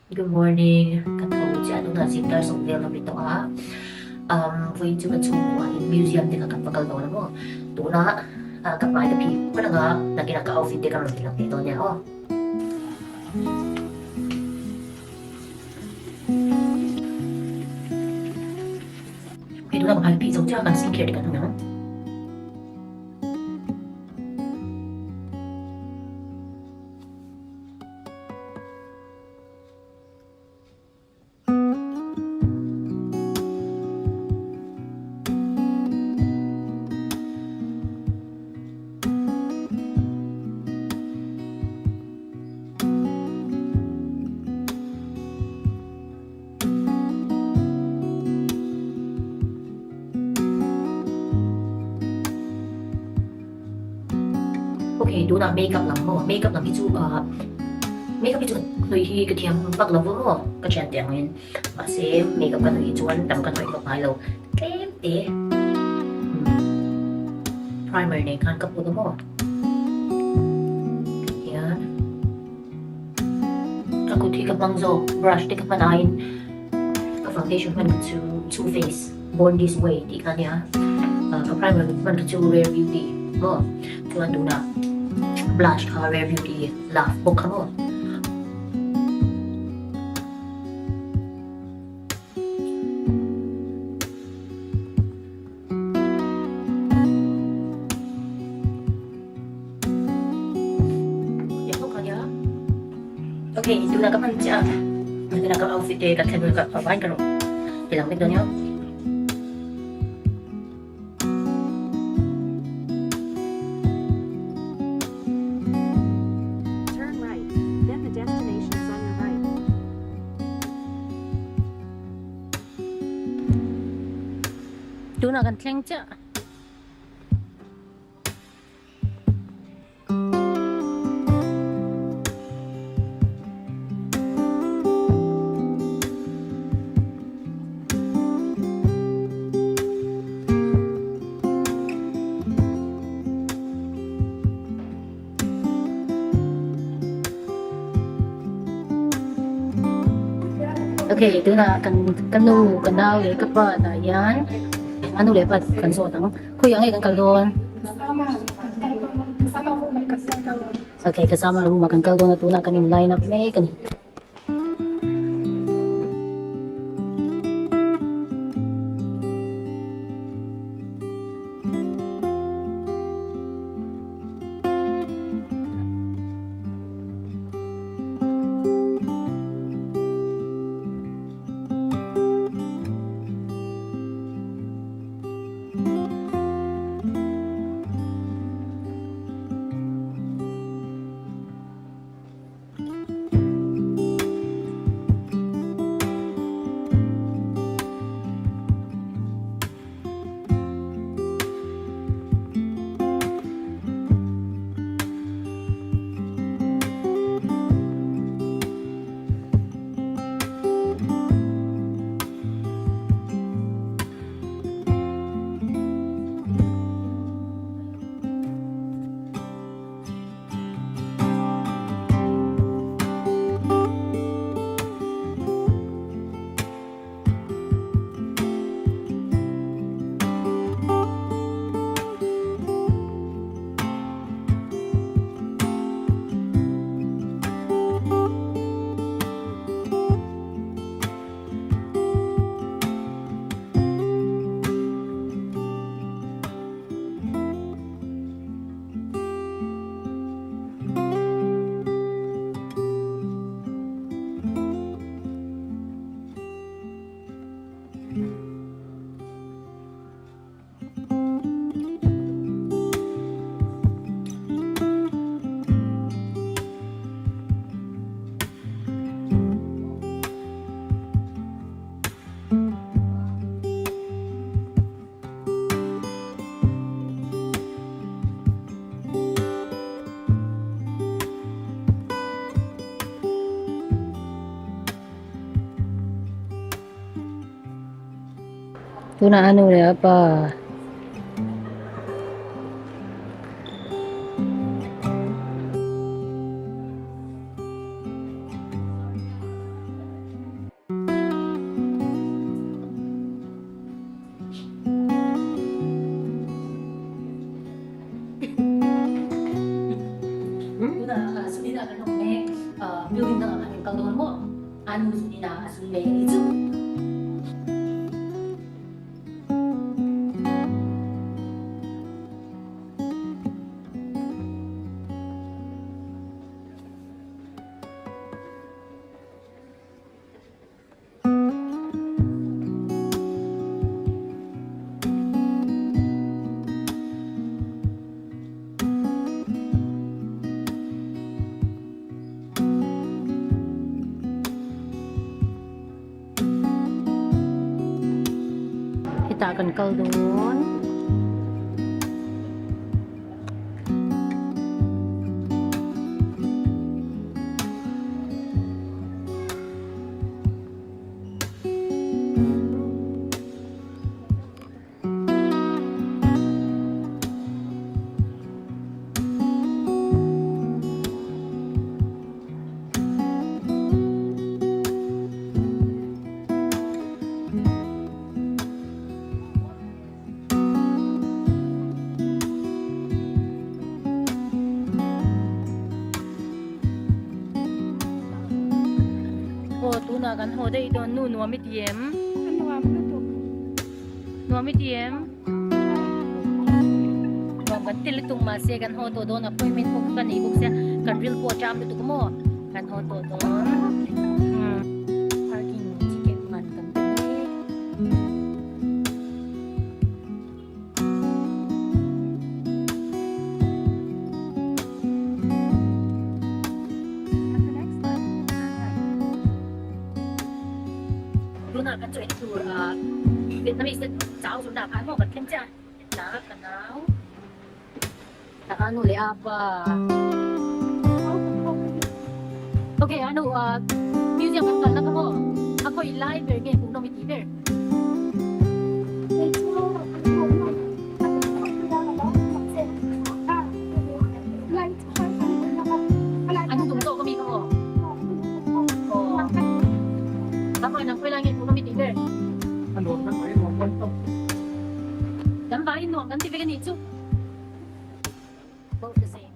Good morning. Katawag ano na si Stars of Villa Bito ha. Vui chu ka chu museum de ka pakal do na mo. Tu na ka mai da pi pa na na kina ka outfit de ka ron lang dito niya oh. Itu na mahal pi so cha kan skincare de ka na. Okay, do na makeup lang mo. Makeup lang itu makeup itu nuôi hi cái thiam bạc lavo mo cái chuyện tiếng nên kasi makeup kan nuôi chuan tam kan nuôi bạc mai lo kem te primer này kan kapag mo yan ako thi ka bangzo brush di ka manain ka foundation man to Too Faced Born This Way di ka niya ka primer man to Rare Beauty mo chuan do na blush ka Rare Beauty Love Book ka mo. Okay, itu na kapan siya. Nanti na ka outfit eh, katanya ka papain ka no. Ilang minute niyo. Turn right, then the destination is on your right. Itu na kan tleng siya. Okay, itu na kan kanu kanal le kapa na yan. Ano le pa kan so tang. Kuya ngay kan kaldon. Okay, kasama rumah kan kaldon na tuna kanin line up may kan. Ito na ano na pa. na kanong may building na ang kaldoon mo. Ano gusto nila asun may ito? Itakan kaldoon. Tuna kan ho dai don nu nuam itiem nuam itiem nuam kan til tung ma se kan ho to don appointment ko kan ibuk se kan real po jam tu ko mo kan ho to don parking ticket man kan Luna kan cuy tu Vietnamese jauh sudah kan mau kan kencan nak kenal tak anu le apa okay anu museum kan nak kamu aku live ni pun dong TV anu tunggu kami kamu Tama nang kailangan po kami tiber. Ano kan ay mo kwento. Dambahin no, kan tiber ganito. Both the same.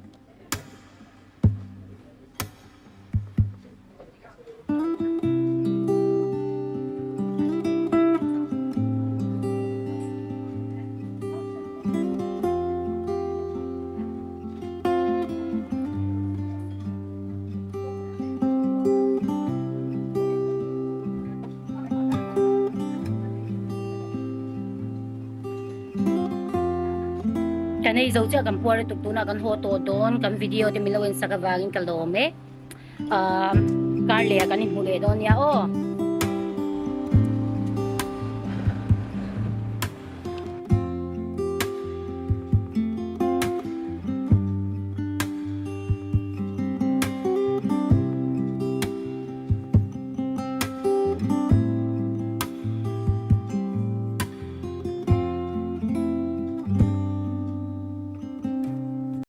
Kanay zo kan puare tuktuna kan hoto don kan video ti milawin sa kavagin kalome. Carly kanin huli don ya